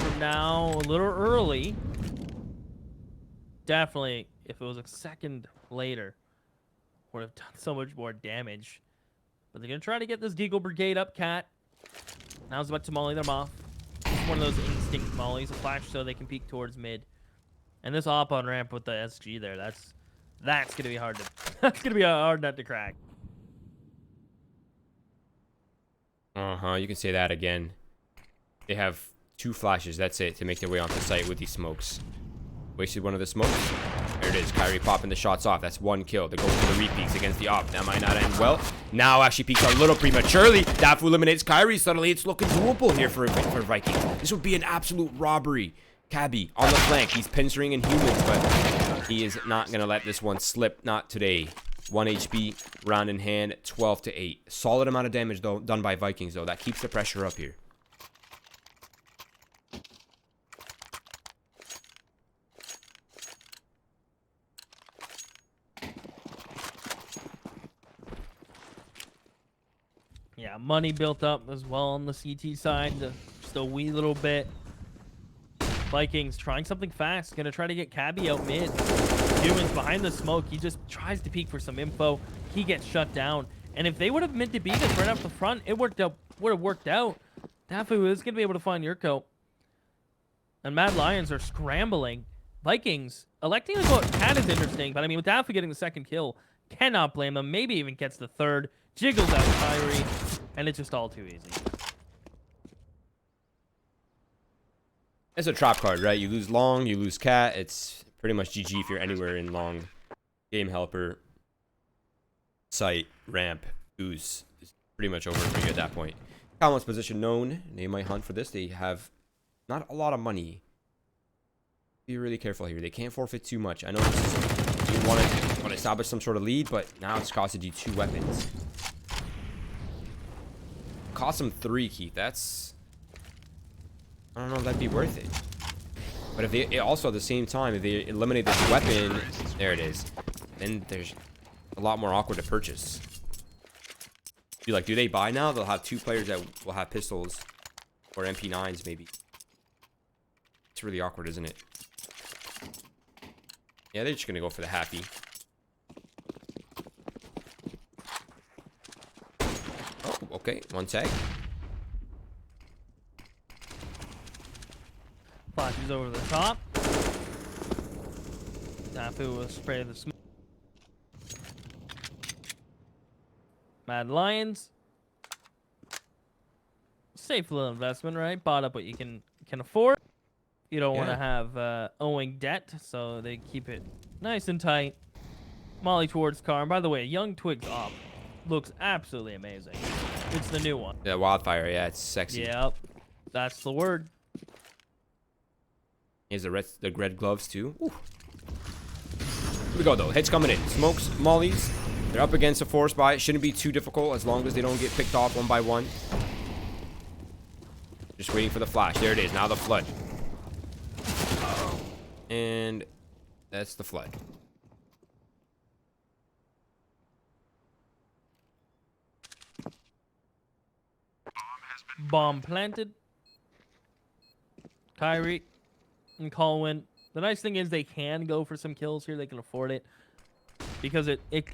From now, a little early. Definitely, if it was a second later, would have done so much more damage. But they're going to try to get this Deagle Brigade up, Cat. Now it's about to molly them off. It's one of those instinct mollies, a flash so they can peek towards mid. And this op on ramp with the SG there, that's going to be hard to that's going to be a hard nut to crack. You can say that again. They have 2 flashes, that's it, to make their way onto site with these smokes. Wasted one of the smokes. There it is. Kyrie popping the shots off. That's 1 kill. They're going for the repeats against the op. That might not end well. Now actually peeks a little prematurely. Dafu eliminates Kyrie. Suddenly it's looking doable here for Vikings. This would be an absolute robbery. Cabby on the flank. He's pincering in humans, but he is not going to let this one slip. Not today. 1 HP, round in hand, 12 to 8. Solid amount of damage though done by Vikings though. That keeps the pressure up here. Yeah, money built up as well on the CT side. Just a wee little bit. Vikings trying something fast. Gonna try to get Cabby out mid. Humans behind the smoke. He just tries to peek for some info. He gets shut down. And if they would have meant to beat us right up the front, it would have worked out. Dafu is gonna be able to find Yurko. And Mad Lions are scrambling. Vikings electing to go at Cat is interesting, but I mean with Dafu getting the 2nd kill, cannot blame them. Maybe even gets the 3rd. Jiggles out Kyrie, and it's just all too easy. It's a trap card, right? You lose long, you lose Cat. It's pretty much GG if you're anywhere in long. Game helper, site, ramp, ooze. It's pretty much over for you at that point. Calmon's position known. They might hunt for this. They have not a lot of money. Be really careful here. They can't forfeit too much. I know you want to establish some sort of lead, but now it's costed you 2 weapons. Cost them 3, Keith. That's... I don't know if that'd be worth it. But if they also at the same time, if they eliminate this weapon, there it is, then there's a lot more awkward to purchase. Be like, do they buy now? They'll have 2 players that will have pistols or MP9s maybe. It's really awkward, isn't it? Yeah, they're just gonna go for the happy. Oh, okay, 1 tag. Flashes over the top. Dafu will spray the smoke. Mad Lions. Safe little investment, right? Bought up what you can afford. You don't want to have owing debt, so they keep it nice and tight. Molly towards car. And by the way, Young Twigs op looks absolutely amazing. It's the new one. Yeah, Wildfire. Yeah, it's sexy. Yep, that's the word. Here's the red gloves too. Ooh. Here we go though. Hits coming in. Smokes, mollies. They're up against a force buy. It shouldn't be too difficult as long as they don't get picked off 1 by 1. Just waiting for the flash. There it is. Now the flood. And that's the flood. Bomb planted. Kyrie and Colwyn. The nice thing is they can go for some kills here. They can afford it. because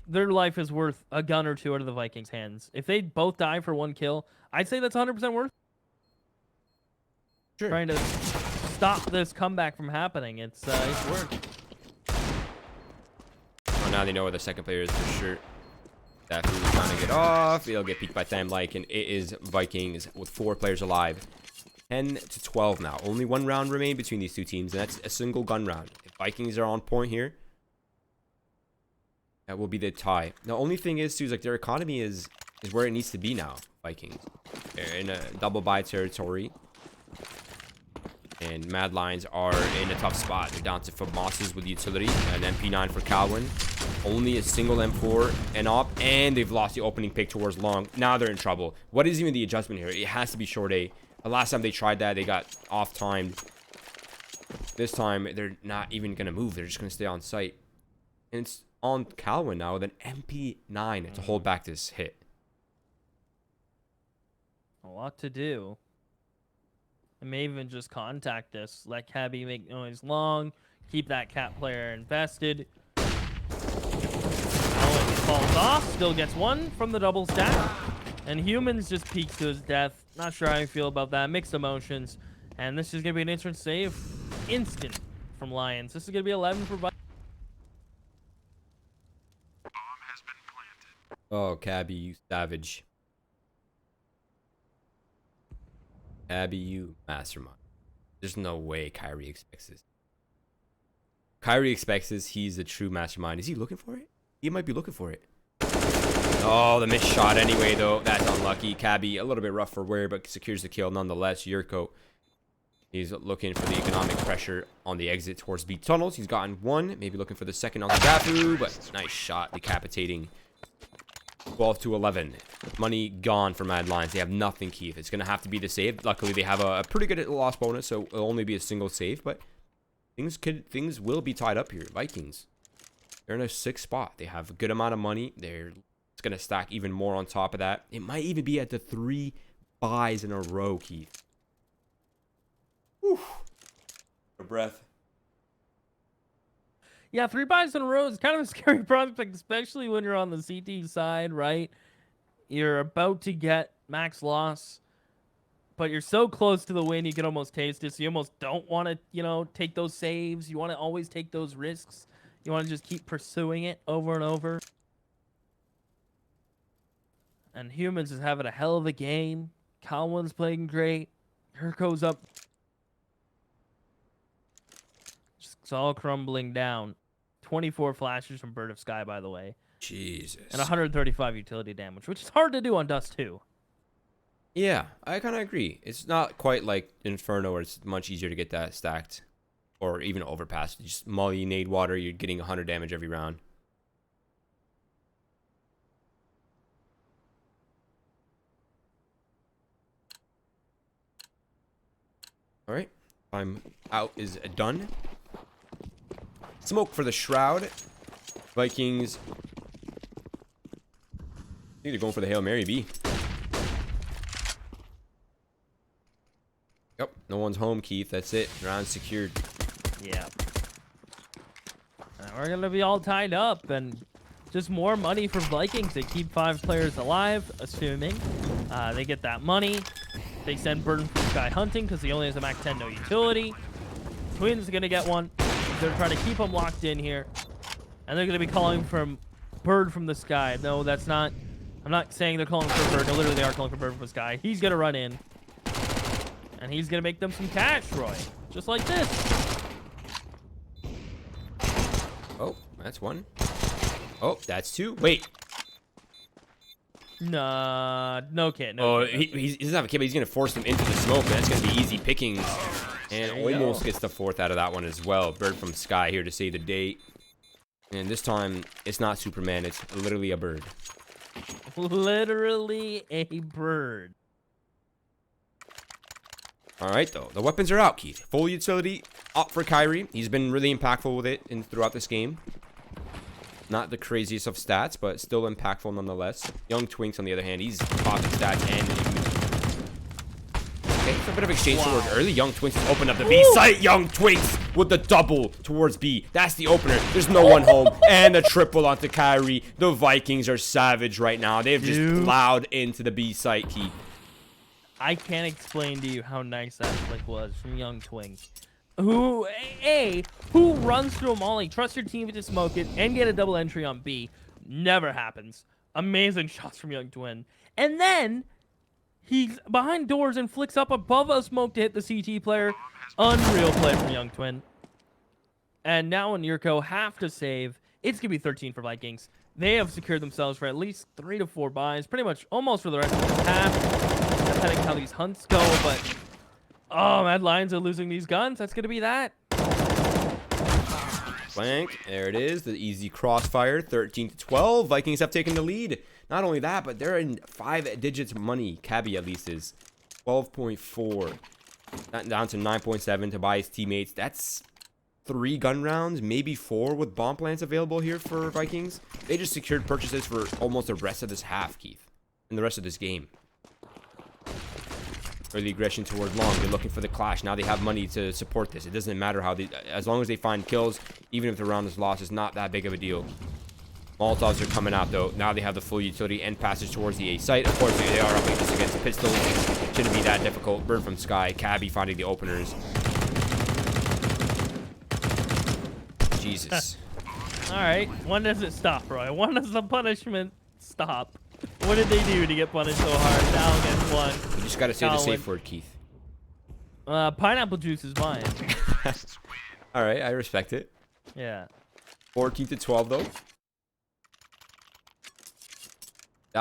their life is worth a gun or two out of the Vikings' hands. If they both die for 1 kill, I'd say that's 100% worth. Sure. Trying to stop this comeback from happening. It's worth. Oh, now they know where the second player is for sure. That fool's trying to get off. He'll get peeked by Thamlyke, and it is Vikings with 4 players alive. 10 to 12 now. Only 1 round remain between these two teams, and that's a single gun round. If Vikings are on point here, that will be the tie. The only thing is, too, is like their economy is where it needs to be now. Vikings, they're in a double bye territory, and Mad Lions are in a tough spot. They're down to Famosas with utility, an MP9 for Calwin, only a single M4 and op, and they've lost the opening pick towards long. Now they're in trouble. What is even the adjustment here? It has to be short A. The last time they tried that, they got off-timed. This time, they're not even going to move. They're just going to stay on site. And it's on Calwin now with an MP9 to hold back this hit. A lot to do. I may even just contact this. Let Cabby make noise long. Keep that cat player invested. Calwin falls off. Still gets 1 from the double stack. And Humans just peeks to his death. Not sure how I feel about that. Mixed emotions. And this is going to be an instant save. Instant from Lions. This is going to be 11 for Vikings. Oh, Cabby, you savage. Cabby, you mastermind. There's no way Kyrie expects this. Kyrie expects this. He's a true mastermind. Is he looking for it? He might be looking for it. Oh, the missed shot anyway, though. That's unlucky. Cabby, a little bit rough for wear, but secures the kill nonetheless. Yurko, he's looking for the economic pressure on the exit towards B tunnels. He's gotten 1. Maybe looking for the second on the Dafu, but nice shot. Decapitating. 12 to 11. Money gone for Mad Lions. They have nothing, Keith. It's going to have to be the save. Luckily, they have a pretty good loss bonus, so it'll only be a single save, but things will be tied up here. Vikings, they're in a 6th spot. They have a good amount of money. It's going to stack even more on top of that. It might even be at the 3 buys in a row, Keith. Whew. A breath. Yeah, 3 buys in a row is kind of a scary prospect, especially when you're on the CT side, right? You're about to get max loss, but you're so close to the win, you can almost taste it. So you almost don't want to, take those saves. You want to always take those risks. You want to just keep pursuing it over and over. And Humans is having a hell of a game. Calwin's playing great. Herko's up. It's all crumbling down. 24 flashes from Bird of Sky, by the way. Jesus. And 135 utility damage, which is hard to do on Dust 2. Yeah, I kind of agree. It's not quite like Inferno where it's much easier to get that stacked. Or even Overpass. Just molly, nade water, you're getting 100 damage every round. Alright. Time out is done. Smoke for the Shroud. Vikings. I think they're going for the Hail Mary B. Yep, no one's home, Keith. That's it. Round secured. Yeah. We're going to be all tied up, and just more money for Vikings. They keep 5 players alive, assuming. They get that money. They send Burden from Sky hunting because he only has a Mac 10, no utility. Twins are going to get one. They're trying to keep him locked in here. And they're going to be calling from Bird from the Sky. No, that's not... I'm not saying they're calling for Bird. No, literally they are calling for Bird from the Sky. He's going to run in. And he's going to make them some cash, Roy. Just like this. Oh, that's 1. Oh, that's 2. Wait. Nah, no kid. No he doesn't have a kid, but he's going to force him into the smoke. That's going to be easy pickings. And almost gets the 4th out of that one as well. Bird from Sky here to save the day. And this time, it's not Superman. It's literally a bird. Literally a bird. All right, though. The weapons are out, Keith. Full utility up for Kyrie. He's been really impactful with it throughout this game. Not the craziest of stats, but still impactful nonetheless. Young Twinks, on the other hand, he's popping stats and okay, for bit of exchange towards early. Young Twinks open up the B site. Young Twinks with the double towards B. That's the opener. There's no one home. And the triple onto Kyrie. The Vikings are savage right now. They've just plowed into the B site, Keith. I can't explain to you how nice that flick was from Young Twinks. Who runs through a molly, trust your team to smoke it, and get a double entry on B. Never happens. Amazing shots from Young Twin. And then he's behind doors and flicks up above a smoke to hit the CT player. Unreal play from Young Twin. And now when Yurko have to save, it's going to be 13 for Vikings. They have secured themselves for at least 3 to 4 buys, pretty much almost for the rest of the half, depending how these hunts go, but oh, Mad Lions are losing these guns. That's going to be that. Blank. There it is. The easy crossfire. 13-12. Vikings have taken the lead. Not only that, but they're in 5 digits money. Cabby at least is 12.4. Down to 9.7 to buy his teammates. That's 3 gun rounds, maybe 4 with bomb plants available here for Vikings. They just secured purchases for almost the rest of this half, Keith, and the rest of this game. Early aggression toward long. They're looking for the clash. Now they have money to support this. It doesn't matter how they, as long as they find kills, even if the round is lost, it's not that big of a deal. Molotovs are coming out though. Now they have the full utility and passage towards the A site. Of course, they are up against the pistol. Shouldn't be that difficult. Bird from Sky. Cabby finding the openers. Jesus. All right. When does it stop, Roy? When does the punishment stop? What did they do to get punished so hard? Now against one. You just got to say the safe word, Keith. Pineapple juice is mine. All right. I respect it. Yeah. 14-12 though.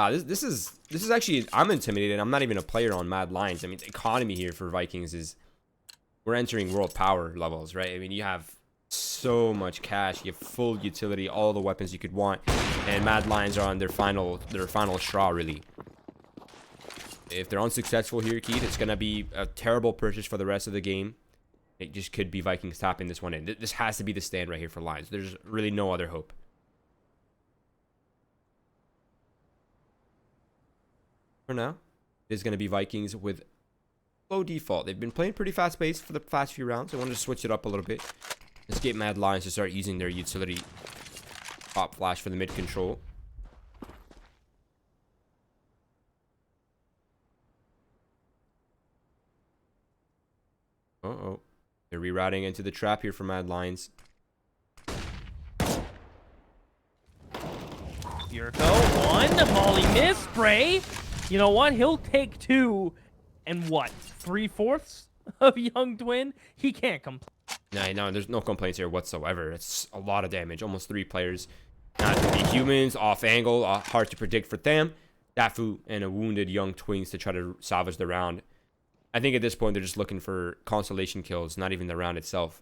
This is actually, I'm intimidated. I'm not even a player on Mad Lions. I mean, the economy here for Vikings is, we're entering world power levels, right? I mean, you have so much cash, you have full utility, all the weapons you could want, and Mad Lions are on their final straw, really. If they're unsuccessful here, Keith, it's gonna be a terrible purchase for the rest of the game. It just could be Vikings tapping this one in. This has to be the stand right here for Lions. There's really no other hope. For now, it's going to be Vikings with low default. They've been playing pretty fast paced for the past few rounds. I wanted to switch it up a little bit. Let's get Mad Lions to start using their utility pop flash for the mid control. Uh-oh. They're rerouting into the trap here for Mad Lions. Yurko, one. Molly miss. Spray. You know what? He'll take 2 and what? 3/4 of Young Twin? He can't complain. No, there's no complaints here whatsoever. It's a lot of damage. Almost 3 players. Now it's going to be humans, off angle, hard to predict for them. Dafu and a wounded Young Twins to try to salvage the round. I think at this point they're just looking for consolation kills, not even the round itself.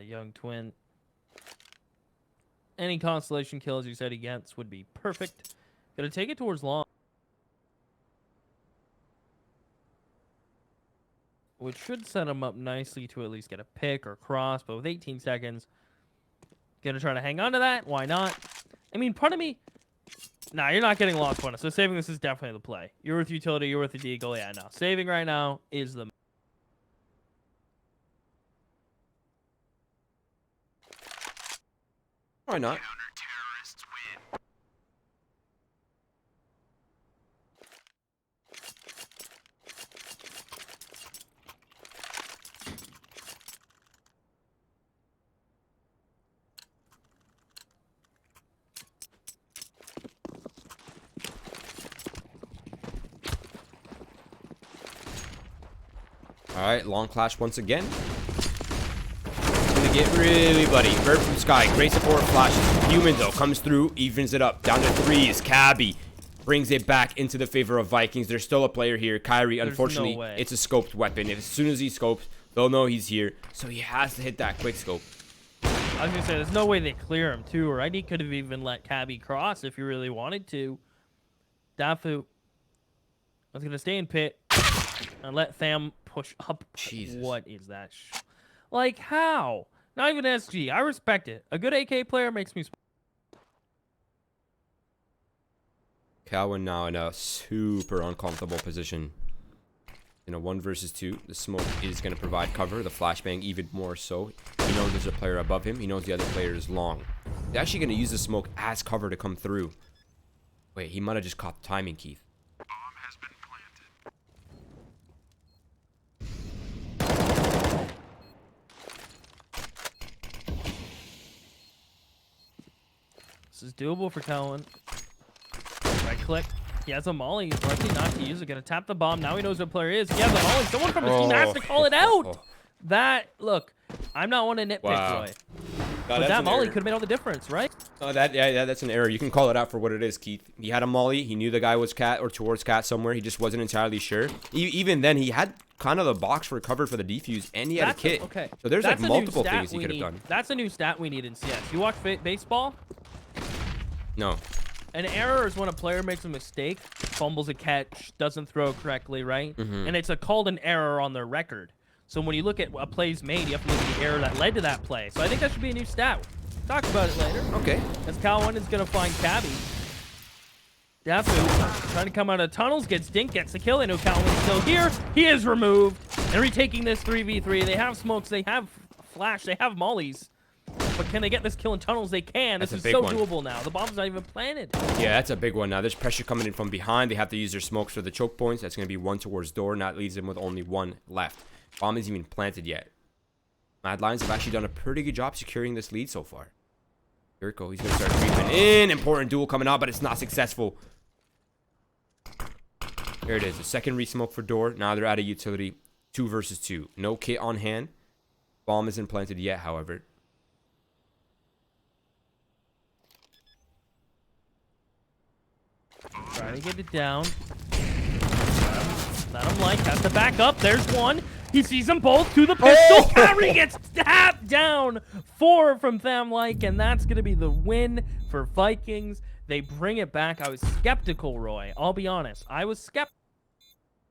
Young Twin. Any constellation kills you said he gets would be perfect. Gonna take it towards long. Which should set him up nicely to at least get a pick or cross, but with 18 seconds, gonna try to hang on to that. Why not? I mean, part of me... Nah, you're not getting lost bonus, so saving this is definitely the play. You're worth utility, you're worth the deagle. Yeah, no. Saving right now is the... Why not? All right, long clash once again. Get really bloody. Bird from Sky, great support flashes. Human though comes through, evens it up. Down to 3s. Cabby brings it back into the favor of Vikings. There's still a player here. Kyrie, unfortunately, it's a scoped weapon. As soon as he scopes, they'll know he's here. So he has to hit that quick scope. I was gonna say, there's no way they clear him too, right? He could have even let Cabby cross if he really wanted to. Dafu was gonna stay in pit and let Tham push up. Jesus. What is that? Like, how? Not even SG. I respect it. A good AK player makes me... Cowan now in a super uncomfortable position. In a 1 versus 2, the smoke is going to provide cover. The flashbang even more so. He knows there's a player above him. He knows the other player is long. He's actually going to use the smoke as cover to come through. Wait, he might have just caught the timing, Keith. Bomb has been planted. This is doable for Cowan. Right click. He has a molly. He's lucky not to use it. Gonna tap the bomb. Now he knows what player is. He has a molly. Someone from his team has to call it out. That, look, I'm not one to nitpick, Wow. Roy. But that molly could have made all the difference, right? Oh, yeah, that's an error. You can call it out for what it is, Keith. He had a molly. He knew the guy was cat or towards cat somewhere. He just wasn't entirely sure. Even then, he had kind of the box for cover for the defuse, and he had a kit. Okay. So there's That's like multiple things he could have done. That's a new stat we need in CS. You watch baseball? No. An error is when a player makes a mistake, fumbles a catch, doesn't throw correctly, right? And it's called an error on their record. So when you look at a play's made, you have to look at the error that led to that play. So I think that should be a new stat. Talk about it later. Okay. As Cowan is going to find Cabby. Dafu trying to come out of tunnels, gets Dink, gets the kill. They know Cowan's still here. He is removed. And retaking this 3v3. They have smokes, they have flash, they have mollies. But can they get this kill in tunnels? They can. This is so doable now. The bomb's not even planted. Yeah, that's a big one. Now there's pressure coming in from behind. They have to use their smokes for the choke points. That's going to be 1 towards door. And that leaves them with only 1 left. Bomb isn't even planted yet. Mad Lions have actually done a pretty good job securing this lead so far. Jericho, he's going to start creeping in. Important duel coming out, but it's not successful. Here it is. The second re-smoke for door. Now they're out of utility. 2 versus 2. No kit on hand. Bomb isn't planted yet, however. Trying to get it down. Let him has to back up. There's one. He sees them both to the pistol. Kyrie gets tapped down. 4 from Tham and that's going to be the win for Vikings. They bring it back. I was skeptical, Roy. I'll be honest. I was skeptical.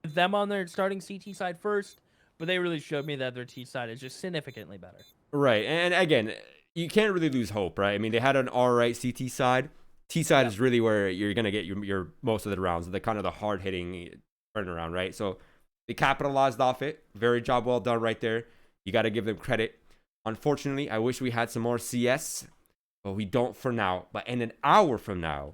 Them on their starting CT side first, but they really showed me that their T side is just significantly better. Right. And again, you can't really lose hope, right? I mean, they had an all right CT side. T side is really where you're going to get your most of the rounds, the kind of the hard-hitting turnaround, right? So they capitalized off it. Very job well done right there. You got to give them credit. Unfortunately, I wish we had some more CS, but we don't for now. But in an hour from now,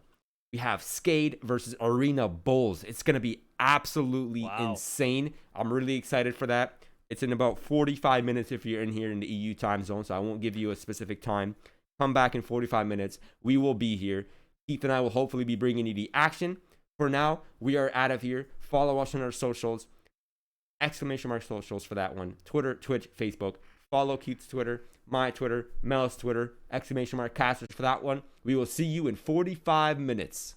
we have Skade versus Arena Bulls. It's going to be absolutely insane. I'm really excited for that. It's in about 45 minutes if you're in here in the EU time zone, so I won't give you a specific time. Come back in 45 minutes. We will be here. Keith and I will hopefully be bringing you the action. For now, we are out of here. Follow us on our socials. !mark socials for that one. Twitter, Twitch, Facebook. Follow Keith's Twitter, my Twitter, Mel's Twitter, !mark casters for that one. We will see you in 45 minutes.